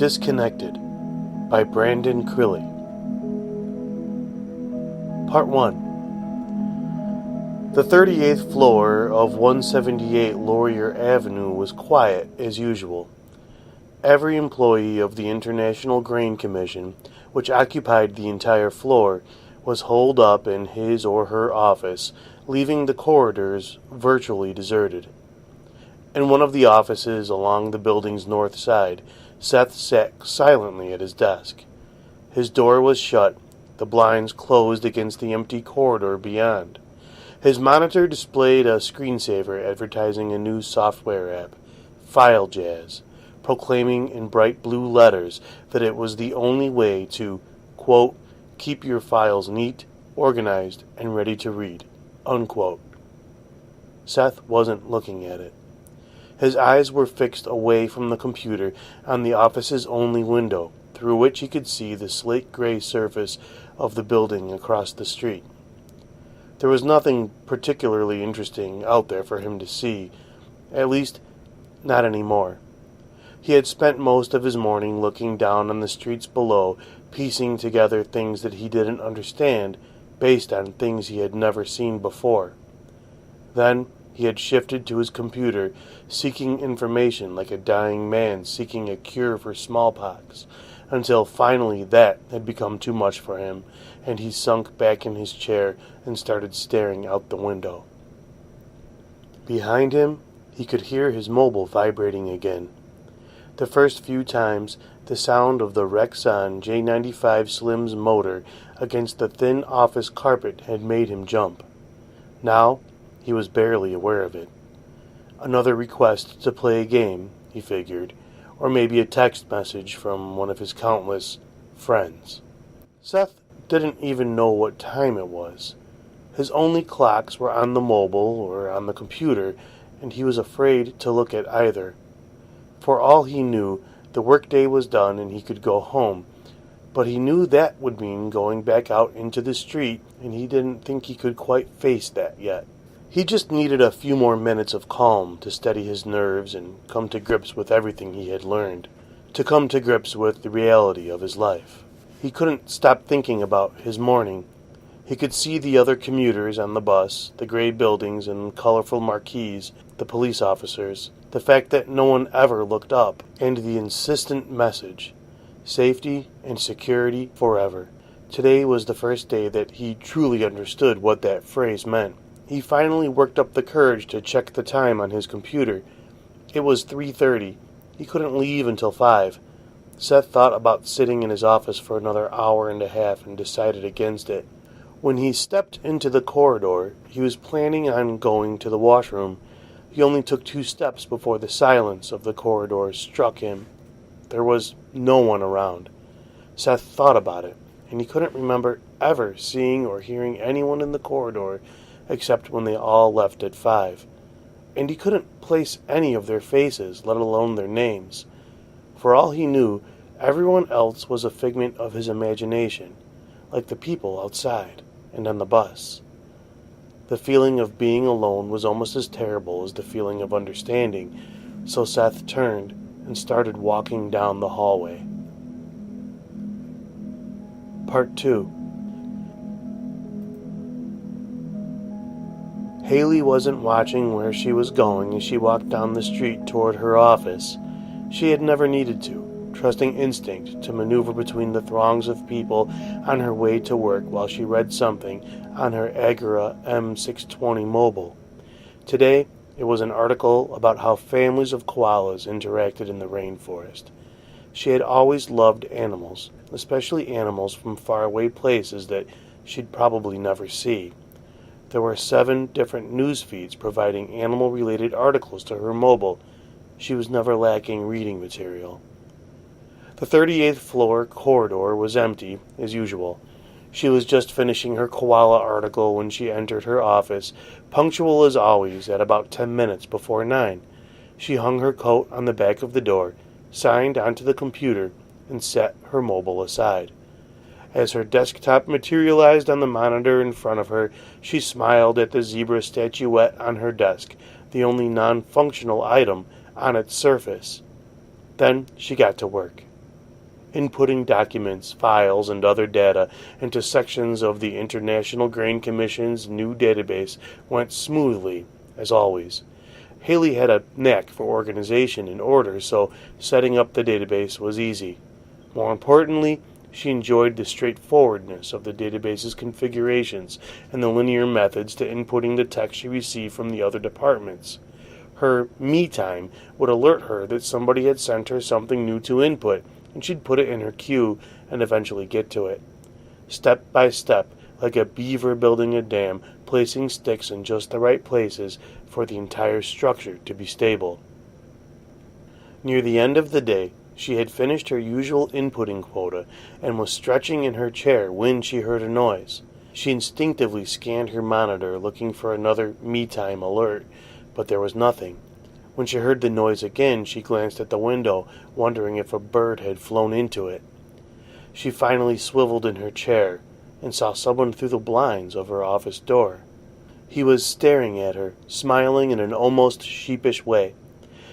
Disconnected by Brandon Crilly. Part 1. The 38th floor of 178 Laurier Avenue was quiet as usual. Every employee of the International Grain Commission, which occupied the entire floor, was holed up in his or her office, leaving the corridors virtually deserted. In one of the offices along the building's north side, Seth sat silently at his desk. His door was shut, the blinds closed against the empty corridor beyond. His monitor displayed a screensaver advertising a new software app, FileJazz, proclaiming in bright blue letters that it was the only way to, quote, keep your files neat, organized, and ready to read, unquote. Seth wasn't looking at it. His eyes were fixed away from the computer on the office's only window, through which he could see the slate-gray surface of the building across the street. There was nothing particularly interesting out there for him to see, at least not anymore. He had spent most of his morning looking down on the streets below, piecing together things that he didn't understand based on things he had never seen before. Then he had shifted to his computer, seeking information like a dying man seeking a cure for smallpox, until finally that had become too much for him, and he sunk back in his chair and started staring out the window. Behind him, he could hear his mobile vibrating again. The first few times, the sound of the Rexon J95 Slim's motor against the thin office carpet had made him jump. Now, he was barely aware of it. Another request to play a game, he figured, or maybe a text message from one of his countless friends. Seth didn't even know what time it was. His only clocks were on the mobile or on the computer, and he was afraid to look at either. For all he knew, the workday was done and he could go home, but he knew that would mean going back out into the street, and he didn't think he could quite face that yet. He just needed a few more minutes of calm to steady his nerves and come to grips with everything he had learned, to come to grips with the reality of his life. He couldn't stop thinking about his morning. He could see the other commuters on the bus, the gray buildings and colorful marquees, the police officers, the fact that no one ever looked up, and the insistent message, safety and security forever. Today was the first day that he truly understood what that phrase meant. He finally worked up the courage to check the time on his computer. It was 3:30. He couldn't leave until 5. Seth thought about sitting in his office for another hour and a half and decided against it. When he stepped into the corridor, he was planning on going to the washroom. He only took 2 steps before the silence of the corridor struck him. There was no one around. Seth thought about it, and he couldn't remember ever seeing or hearing anyone in the corridor except when they all left at 5. And he couldn't place any of their faces, let alone their names. For all he knew, everyone else was a figment of his imagination, like the people outside and on the bus. The feeling of being alone was almost as terrible as the feeling of understanding, so Seth turned and started walking down the hallway. Part 2. Haley wasn't watching where she was going as she walked down the street toward her office. She had never needed to, trusting instinct to maneuver between the throngs of people on her way to work while she read something on her Agora M620 mobile. Today, it was an article about how families of koalas interacted in the rainforest. She had always loved animals, especially animals from faraway places that she'd probably never see. There were 7 different news feeds providing animal-related articles to her mobile. She was never lacking reading material. The 38th floor corridor was empty, as usual. She was just finishing her koala article when she entered her office, punctual as always, at about 10 minutes before 9. She hung her coat on the back of the door, signed onto the computer, and set her mobile aside. As her desktop materialized on the monitor in front of her, she smiled at the zebra statuette on her desk, the only non-functional item on its surface. Then she got to work. Inputting documents, files, and other data into sections of the International Grain Commission's new database went smoothly, as always. Haley had a knack for organization and order, so setting up the database was easy. More importantly, she enjoyed the straightforwardness of the database's configurations and the linear methods to inputting the text she received from the other departments. Her me time would alert her that somebody had sent her something new to input, and she'd put it in her queue and eventually get to it. Step by step, like a beaver building a dam, placing sticks in just the right places for the entire structure to be stable. Near the end of the day, she had finished her usual inputting quota and was stretching in her chair when she heard a noise. She instinctively scanned her monitor, looking for another me-time alert, but there was nothing. When she heard the noise again, she glanced at the window, wondering if a bird had flown into it. She finally swiveled in her chair and saw someone through the blinds of her office door. He was staring at her, smiling in an almost sheepish way.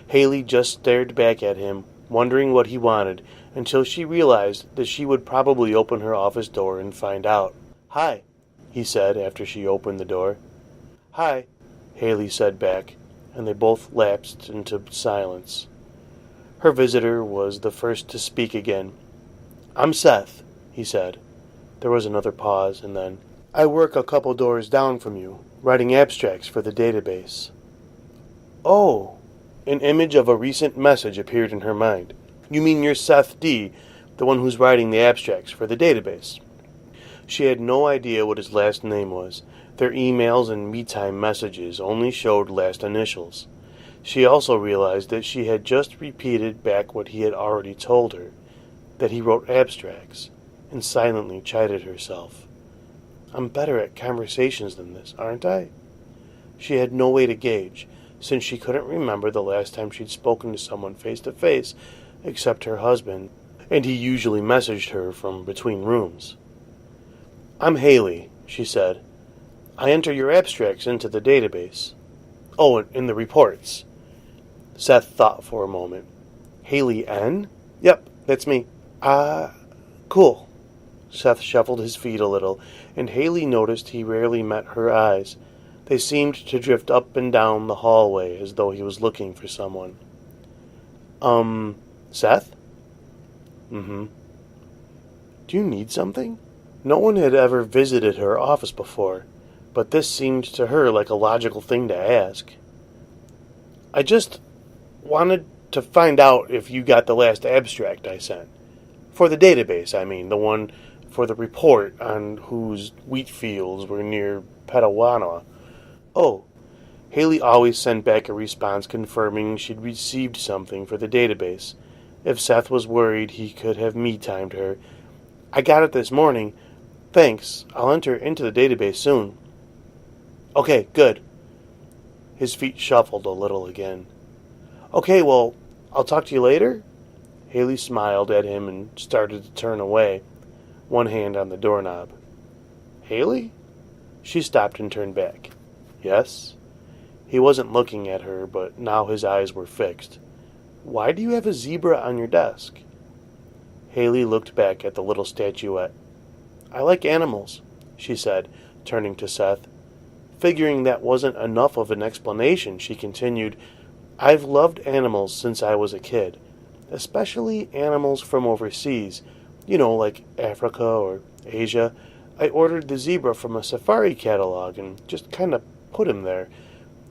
Haley just stared back at him, wondering what he wanted, until she realized that she would probably open her office door and find out. "Hi," he said after she opened the door. "Hi," Haley said back, and they both lapsed into silence. Her visitor was the first to speak again. "I'm Seth," he said. There was another pause, and then, "I work a couple doors down from you, writing abstracts for the database." "Oh." An image of a recent message appeared in her mind. "You mean you're Seth D., the one who's writing the abstracts for the database?" She had no idea what his last name was. Their emails and me-time messages only showed last initials. She also realized that she had just repeated back what he had already told her, that he wrote abstracts, and silently chided herself. "I'm better at conversations than this, aren't I?" She had no way to gauge, since she couldn't remember the last time she'd spoken to someone face-to-face, except her husband, and he usually messaged her from between rooms. "I'm Haley," she said. "I enter your abstracts into the database." "Oh, in the reports." Seth thought for a moment. "Haley N.? Yep, that's me." Cool." Seth shuffled his feet a little, and Haley noticed he rarely met her eyes. They seemed to drift up and down the hallway as though he was looking for someone. Seth? "Mm-hmm." "Do you need something?" No one had ever visited her office before, but this seemed to her like a logical thing to ask. "I just wanted to find out if you got the last abstract I sent. For the database, I mean, the one for the report on whose wheat fields were near Petawawa." "Oh." Haley always sent back a response confirming she'd received something for the database. If Seth was worried, he could have me-timed her. "I got it this morning. Thanks. I'll enter into the database soon." "Okay, good." His feet shuffled a little again. "Okay, well, I'll talk to you later?" Haley smiled at him and started to turn away, one hand on the doorknob. "Haley?" She stopped and turned back. "Yes?" He wasn't looking at her, but now his eyes were fixed. "Why do you have a zebra on your desk?" Haley looked back at the little statuette. "I like animals," she said, turning to Seth. Figuring that wasn't enough of an explanation, she continued, "I've loved animals since I was a kid, especially animals from overseas, like Africa or Asia. I ordered the zebra from a safari catalog and just kind of put him there.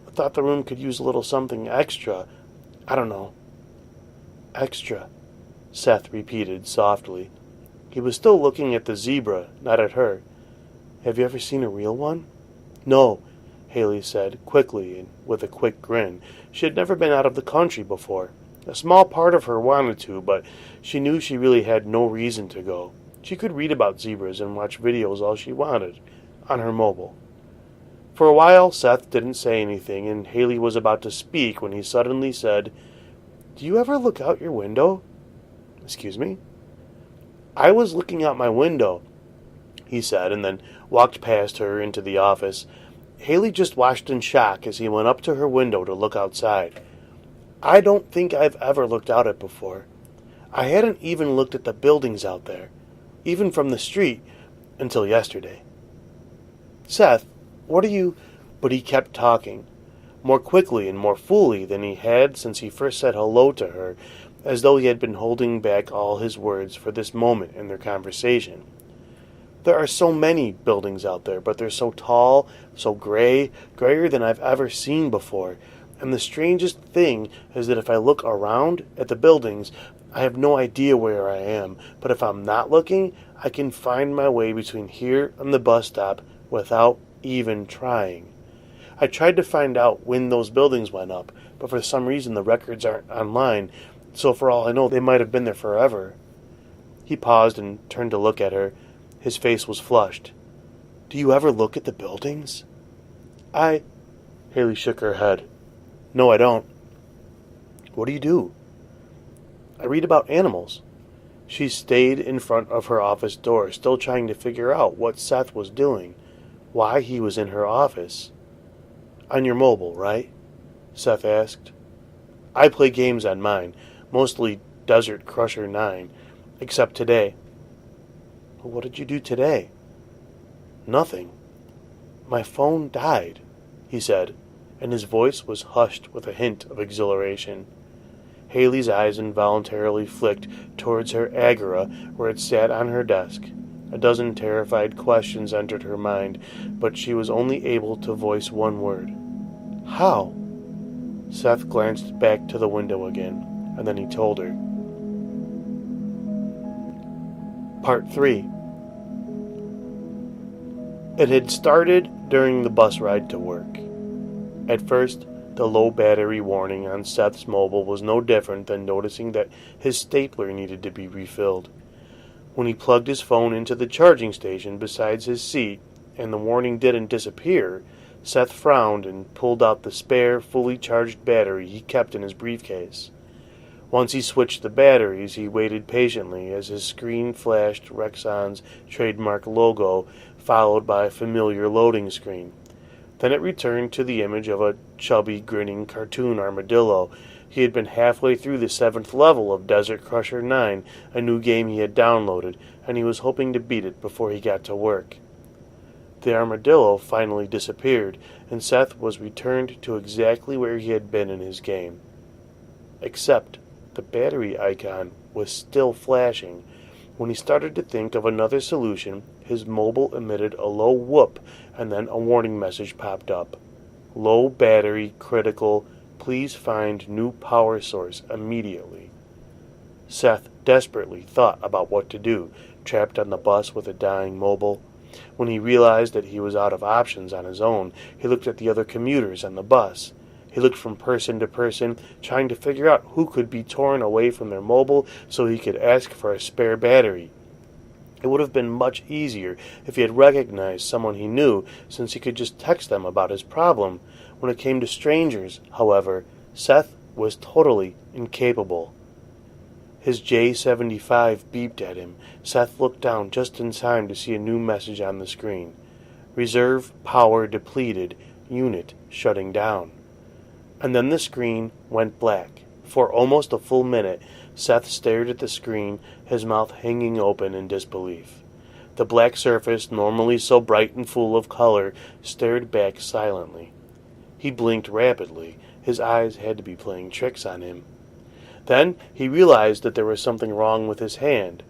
I thought the room could use a little something extra. I don't know." "Extra," Seth repeated softly. He was still looking at the zebra, not at her. "Have you ever seen a real one?" "No," Haley said, quickly and with a quick grin. She had never been out of the country before. A small part of her wanted to, but she knew she really had no reason to go. She could read about zebras and watch videos all she wanted, on her mobile. For a while, Seth didn't say anything, and Haley was about to speak when he suddenly said, "Do you ever look out your window?" "Excuse me?" "I was looking out my window," he said, and then walked past her into the office. Haley just watched in shock as he went up to her window to look outside. "I don't think I've ever looked out it before. I hadn't even looked at the buildings out there, even from the street, until yesterday. Seth, what are you... But he kept talking, more quickly and more fully than he had since he first said hello to her, as though he had been holding back all his words for this moment in their conversation. There are so many buildings out there, but they're so tall, so gray, grayer than I've ever seen before. And the strangest thing is that if I look around at the buildings, I have no idea where I am. But if I'm not looking, I can find my way between here and the bus stop without even trying. I tried to find out when those buildings went up, but for some reason the records aren't online, so for all I know, they might have been there forever. He paused and turned to look at her. His face was flushed. Do you ever look at the buildings? Haley shook her head. No, I don't. What do you do? I read about animals. She stayed in front of her office door, still trying to figure out what Seth was doing, why he was in her office. On your mobile, right? Seth asked. I play games on mine, mostly Desert Crusher 9, except today. What did you do today? Nothing. My phone died, he said, and his voice was hushed with a hint of exhilaration. Haley's eyes involuntarily flicked towards her Agora where it sat on her desk. A dozen terrified questions entered her mind, but she was only able to voice one word. How? Seth glanced back to the window again, and then he told her. Part 3. It had started during the bus ride to work. At first, the low battery warning on Seth's mobile was no different than noticing that his stapler needed to be refilled. When he plugged his phone into the charging station beside his seat and the warning didn't disappear, Seth frowned and pulled out the spare, fully charged battery he kept in his briefcase. Once he switched the batteries, he waited patiently as his screen flashed Rexon's trademark logo, followed by a familiar loading screen. Then it returned to the image of a chubby, grinning cartoon armadillo. He had been halfway through the 7th level of Desert Crusher 9, a new game he had downloaded, and he was hoping to beat it before he got to work. The armadillo finally disappeared, and Seth was returned to exactly where he had been in his game. Except the battery icon was still flashing. When he started to think of another solution, his mobile emitted a low whoop, and then a warning message popped up. Low battery, critical, please find new power source immediately. Seth desperately thought about what to do, trapped on the bus with a dying mobile. When he realized that he was out of options on his own, he looked at the other commuters on the bus. He looked from person to person, trying to figure out who could be torn away from their mobile so he could ask for a spare battery. It would have been much easier if he had recognized someone he knew, since he could just text them about his problem. When it came to strangers, however, Seth was totally incapable. His J-75 beeped at him. Seth looked down just in time to see a new message on the screen. Reserve power depleted. Unit shutting down. And then the screen went black. For almost a full minute, Seth stared at the screen, his mouth hanging open in disbelief. The black surface, normally so bright and full of color, stared back silently. He blinked rapidly. His eyes had to be playing tricks on him. Then he realized that there was something wrong with his hand.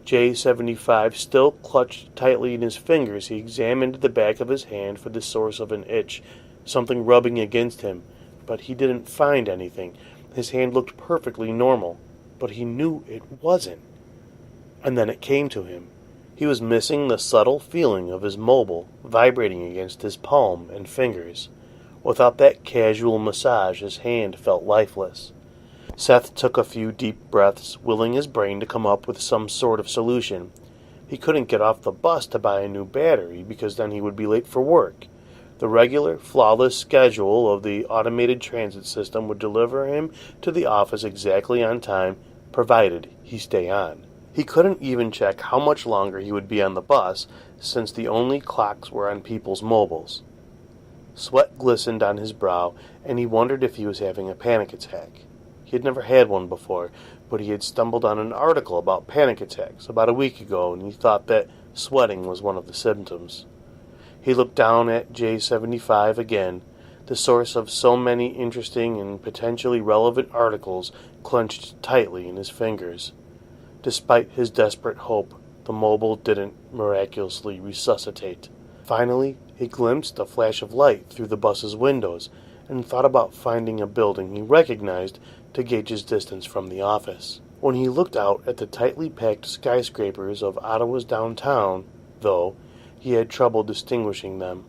J-75 still clutched tightly in his fingers. He examined the back of his hand for the source of an itch, something rubbing against him, but he didn't find anything. His hand looked perfectly normal, but he knew it wasn't. And then it came to him. He was missing the subtle feeling of his mobile vibrating against his palm and fingers. Without that casual massage, his hand felt lifeless. Seth took a few deep breaths, willing his brain to come up with some sort of solution. He couldn't get off the bus to buy a new battery, because then he would be late for work. The regular, flawless schedule of the automated transit system would deliver him to the office exactly on time, provided he stay on. He couldn't even check how much longer he would be on the bus, since the only clocks were on people's mobiles. Sweat glistened on his brow, and he wondered if he was having a panic attack. He had never had one before, but he had stumbled on an article about panic attacks about a week ago, and he thought that sweating was one of the symptoms. He looked down at J75 again, the source of so many interesting and potentially relevant articles clenched tightly in his fingers. Despite his desperate hope, the mobile didn't miraculously resuscitate. Finally, he glimpsed a flash of light through the bus's windows and thought about finding a building he recognized to gauge his distance from the office. When he looked out at the tightly packed skyscrapers of Ottawa's downtown, though, he had trouble distinguishing them.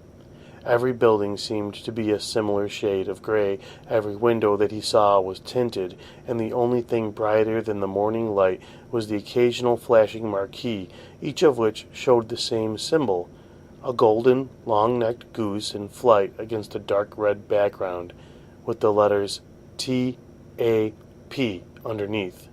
Every building seemed to be a similar shade of gray. Every window that he saw was tinted, and the only thing brighter than the morning light was the occasional flashing marquee, each of which showed the same symbol, a golden, long-necked goose in flight against a dark red background, with the letters T-A-P underneath.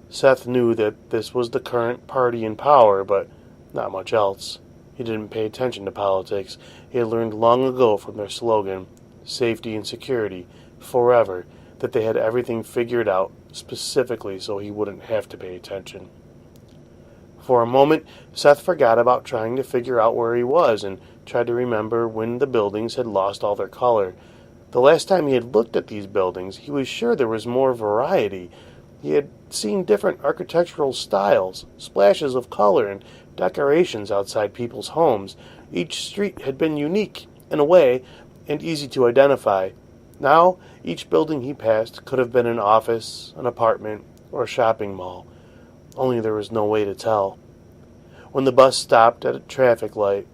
Seth knew that this was the current party in power, but not much else. He didn't pay attention to politics. He had learned long ago from their slogan, safety and security, forever, that they had everything figured out specifically so he wouldn't have to pay attention. For a moment, Seth forgot about trying to figure out where he was and tried to remember when the buildings had lost all their color. The last time he had looked at these buildings, he was sure there was more variety. He had seen different architectural styles, splashes of color, and decorations outside people's homes. Each street had been unique, in a way, and easy to identify. Now, each building he passed could have been an office, an apartment, or a shopping mall. Only there was no way to tell. When the bus stopped at a traffic light,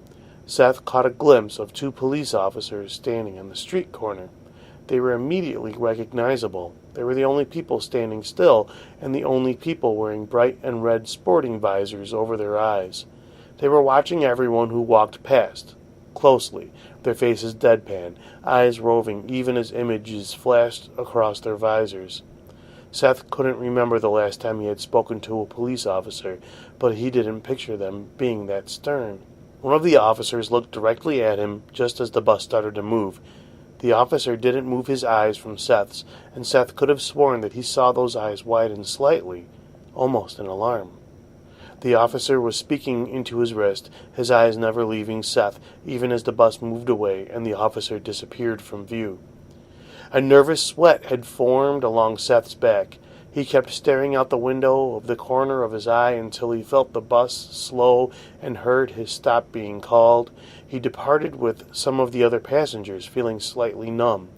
Seth caught a glimpse of two police officers standing on the street corner. They were immediately recognizable. They were the only people standing still, and the only people wearing bright and red sporting visors over their eyes. They were watching everyone who walked past, closely, their faces deadpan, eyes roving even as images flashed across their visors. Seth couldn't remember the last time he had spoken to a police officer, but he didn't picture them being that stern. One of the officers looked directly at him just as the bus started to move. The officer didn't move his eyes from Seth's, and Seth could have sworn that he saw those eyes widen slightly, almost in alarm. The officer was speaking into his wrist, his eyes never leaving Seth, even as the bus moved away and the officer disappeared from view. A nervous sweat had formed along Seth's back. He kept staring out the window of the corner of his eye until he felt the bus slow and heard his stop being called. He departed with some of the other passengers, feeling slightly numb.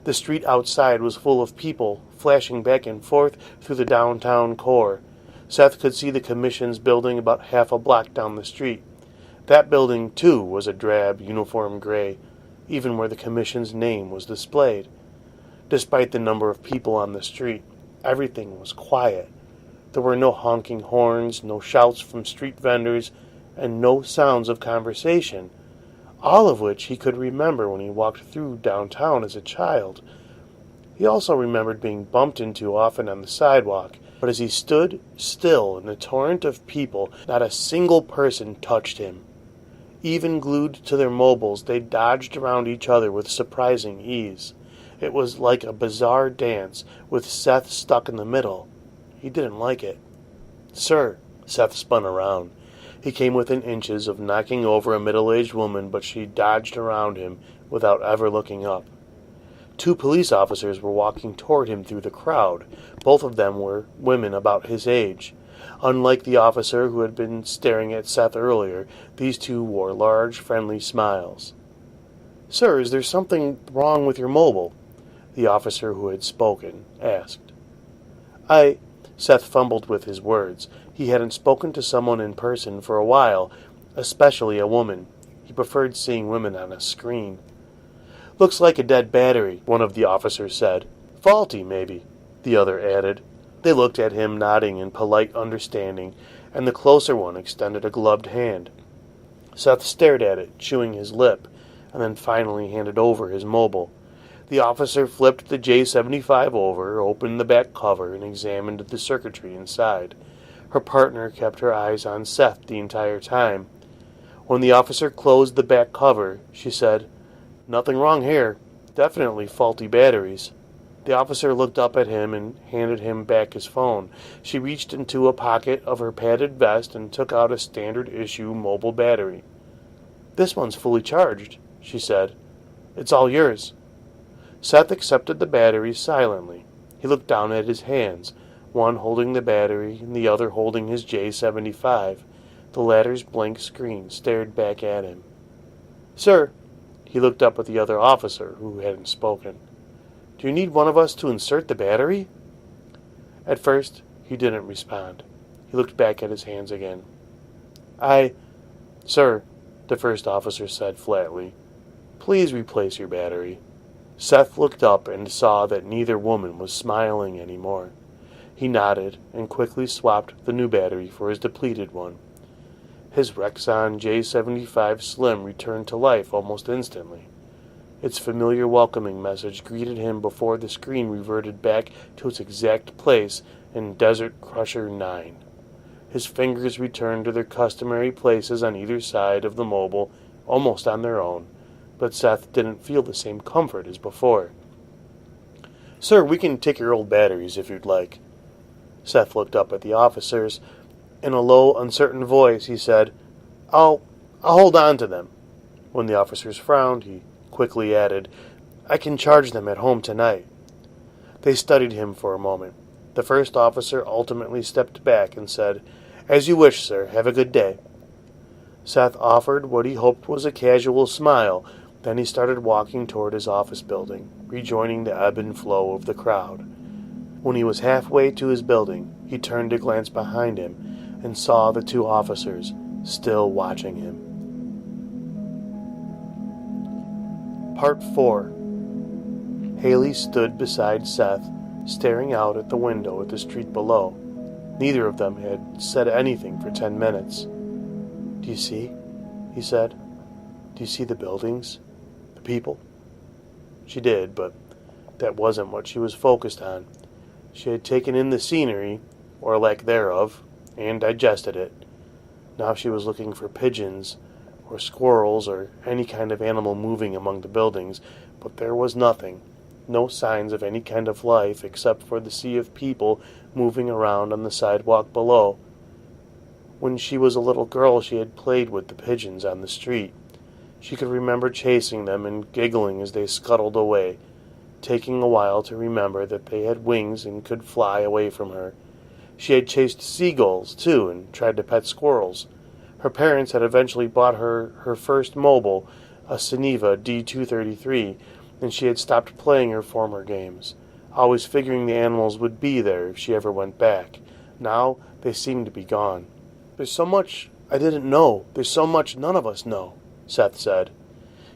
The street outside was full of people, flashing back and forth through the downtown core. Seth could see the commission's building about half a block down the street. That building, too, was a drab, uniform gray, even where the commission's name was displayed. Despite the number of people on the street, everything was quiet. There were no honking horns, no shouts from street vendors, and no sounds of conversation, all of which he could remember when he walked through downtown as a child. He also remembered being bumped into often on the sidewalk, but as he stood still in the torrent of people, not a single person touched him. Even glued to their mobiles, they dodged around each other with surprising ease. It was like a bizarre dance, with Seth stuck in the middle. He didn't like it. "Sir," Seth spun around. He came within inches of knocking over a middle-aged woman, but she dodged around him without ever looking up. Two police officers were walking toward him through the crowd. Both of them were women about his age. Unlike the officer who had been staring at Seth earlier, these two wore large, friendly smiles. "Sir, is there something wrong with your mobile?" the officer who had spoken asked. Seth fumbled with his words. He hadn't spoken to someone in person for a while, especially a woman. He preferred seeing women on a screen. "Looks like a dead battery," one of the officers said. "Faulty, maybe," the other added. They looked at him, nodding in polite understanding, and the closer one extended a gloved hand. Seth stared at it, chewing his lip, and then finally handed over his mobile. The officer flipped the J75 over, opened the back cover, and examined the circuitry inside. Her partner kept her eyes on Seth the entire time. When the officer closed the back cover, she said, "Nothing wrong here. Definitely faulty batteries." The officer looked up at him and handed him back his phone. She reached into a pocket of her padded vest and took out a standard-issue mobile battery. "This one's fully charged," she said. "It's all yours." Seth accepted the battery silently. He looked down at his hands, one holding the battery and the other holding his J75. The latter's blank screen stared back at him. "Sir," he looked up at the other officer, who hadn't spoken. "Do you need one of us to insert the battery?" At first, he didn't respond. He looked back at his hands again. Sir," the first officer said flatly, "please replace your battery." Seth looked up and saw that neither woman was smiling anymore. He nodded and quickly swapped the new battery for his depleted one. His Rexon J75 Slim returned to life almost instantly. Its familiar welcoming message greeted him before the screen reverted back to its exact place in Desert Crusher 9. His fingers returned to their customary places on either side of the mobile, almost on their own, but Seth didn't feel the same comfort as before. "Sir, we can take your old batteries if you'd like." Seth looked up at the officers. In a low, uncertain voice, he said, I'll hold on to them." When the officers frowned, he quickly added, "I can charge them at home tonight." They studied him for a moment. The first officer ultimately stepped back and said, "As you wish, sir. Have a good day." Seth offered what he hoped was a casual smile. Then he started walking toward his office building, rejoining the ebb and flow of the crowd. When he was halfway to his building, he turned to glance behind him and saw the two officers still watching him. Part 4. Haley stood beside Seth, staring out at the window at the street below. Neither of them had said anything for 10 minutes. "Do you see?" he said. "Do you see the buildings? The people?" She did, but that wasn't what she was focused on. She had taken in the scenery, or lack thereof, and digested it. Now she was looking for pigeons, or squirrels, or any kind of animal moving among the buildings, but there was nothing. No signs of any kind of life except for the sea of people moving around on the sidewalk below. When she was a little girl, she had played with the pigeons on the street. She could remember chasing them and giggling as they scuttled away, taking a while to remember that they had wings and could fly away from her. She had chased seagulls, too, and tried to pet squirrels. Her parents had eventually bought her first mobile, a Geneva D233, and she had stopped playing her former games, always figuring the animals would be there if she ever went back. Now they seemed to be gone. "There's so much I didn't know. There's so much none of us know," Seth said.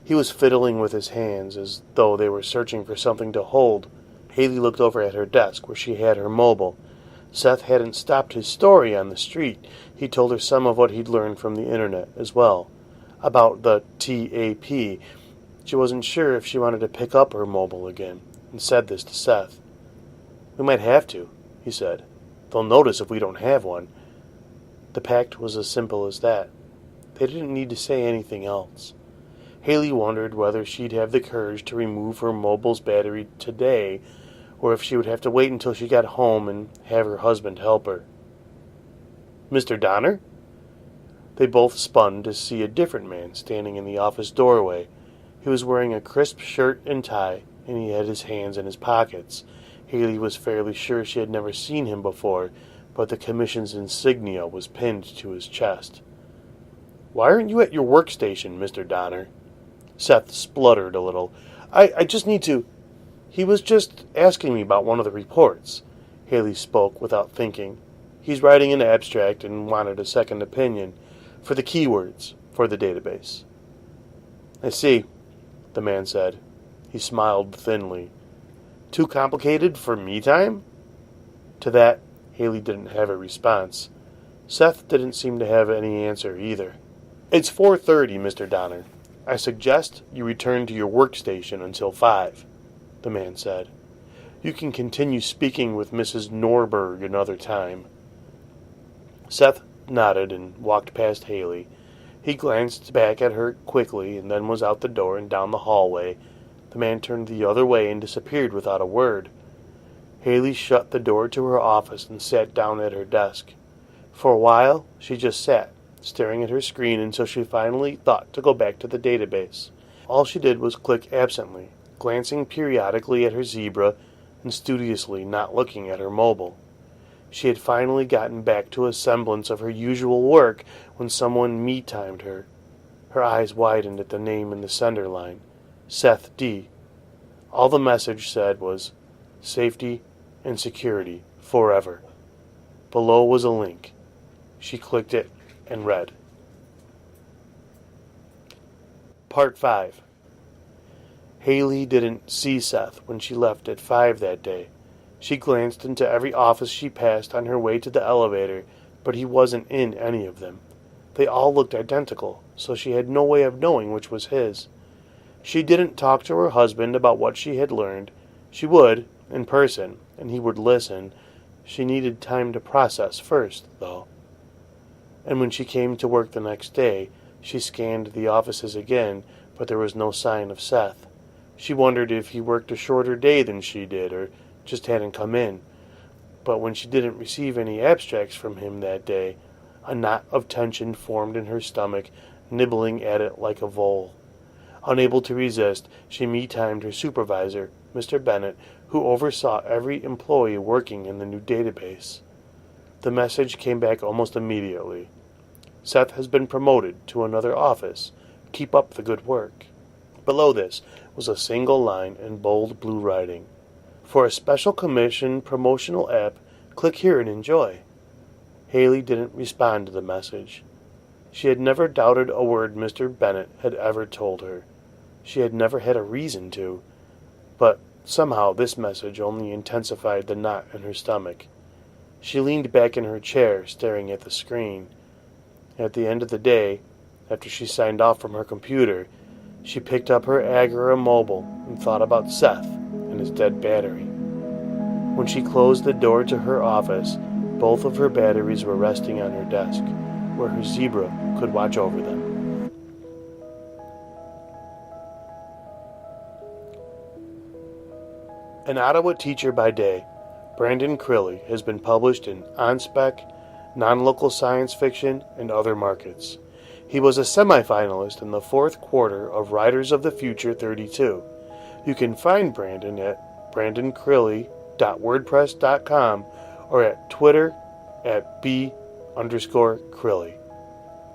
He was fiddling with his hands as though they were searching for something to hold. Haley looked over at her desk where she had her mobile. Seth hadn't stopped his story on the street. He told her some of what he'd learned from the internet as well, about the TAP. She wasn't sure if she wanted to pick up her mobile again, and said this to Seth. "We might have to," he said. "They'll notice if we don't have one." The pact was as simple as that. They didn't need to say anything else. Haley wondered whether she'd have the courage to remove her mobile's battery today, or if she would have to wait until she got home and have her husband help her. "Mr. Donner?" They both spun to see a different man standing in the office doorway. He was wearing a crisp shirt and tie, and he had his hands in his pockets. Haley was fairly sure she had never seen him before, but the commission's insignia was pinned to his chest. "Why aren't you at your workstation, Mr. Donner?" Seth spluttered a little. I just need to—" "He was just asking me about one of the reports." Haley spoke without thinking. "He's writing an abstract and wanted a second opinion for the keywords for the database." "I see," the man said. He smiled thinly. "Too complicated for me time?" To that, Haley didn't have a response. Seth didn't seem to have any answer either. "It's 4:30, Mr. Donner. I suggest you return to your workstation until 5, the man said. "You can continue speaking with Mrs. Norberg another time." Seth nodded and walked past Haley. He glanced back at her quickly and then was out the door and down the hallway. The man turned the other way and disappeared without a word. Haley shut the door to her office and sat down at her desk. For a while, she just sat, staring at her screen until she finally thought to go back to the database. All she did was click absently, glancing periodically at her zebra and studiously not looking at her mobile. She had finally gotten back to a semblance of her usual work when someone me-timed her. Her eyes widened at the name in the sender line, Seth D. All the message said was, "Safety and security forever." Below was a link. She clicked it and read. Part 5. Haley didn't see Seth when she left at 5 that day. She glanced into every office she passed on her way to the elevator, but he wasn't in any of them. They all looked identical, so she had no way of knowing which was his. She didn't talk to her husband about what she had learned. She would, in person, and he would listen. She needed time to process first, though. And when she came to work the next day, she scanned the offices again, but there was no sign of Seth. She wondered if he worked a shorter day than she did, or just hadn't come in. But when she didn't receive any abstracts from him that day, a knot of tension formed in her stomach, nibbling at it like a vole. Unable to resist, she me-timed her supervisor, Mr. Bennett, who oversaw every employee working in the new database. The message came back almost immediately. Seth has been promoted to another office. Keep up the good work. Below this was a single line in bold blue writing. For a special commission promotional app, click here and enjoy. Haley didn't respond to the message. She had never doubted a word Mr. Bennett had ever told her. She had never had a reason to. But somehow this message only intensified the knot in her stomach. She leaned back in her chair, staring at the screen. At the end of the day, after she signed off from her computer, she picked up her Agora mobile and thought about Seth and his dead battery. When she closed the door to her office, both of her batteries were resting on her desk, where her zebra could watch over them. An Ottawa teacher by day, Brandon Crilly has been published in On-Spec, non-local science fiction, and other markets. He was a semifinalist in the fourth quarter of Writers of the Future 32. You can find Brandon at brandoncrilly.wordpress.com or at Twitter at @b_Crilly.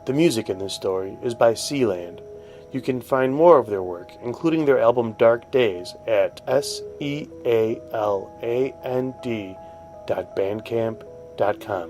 The music in this story is by Sealand. You can find more of their work, including their album Dark Days, at sealand.bandcamp.com.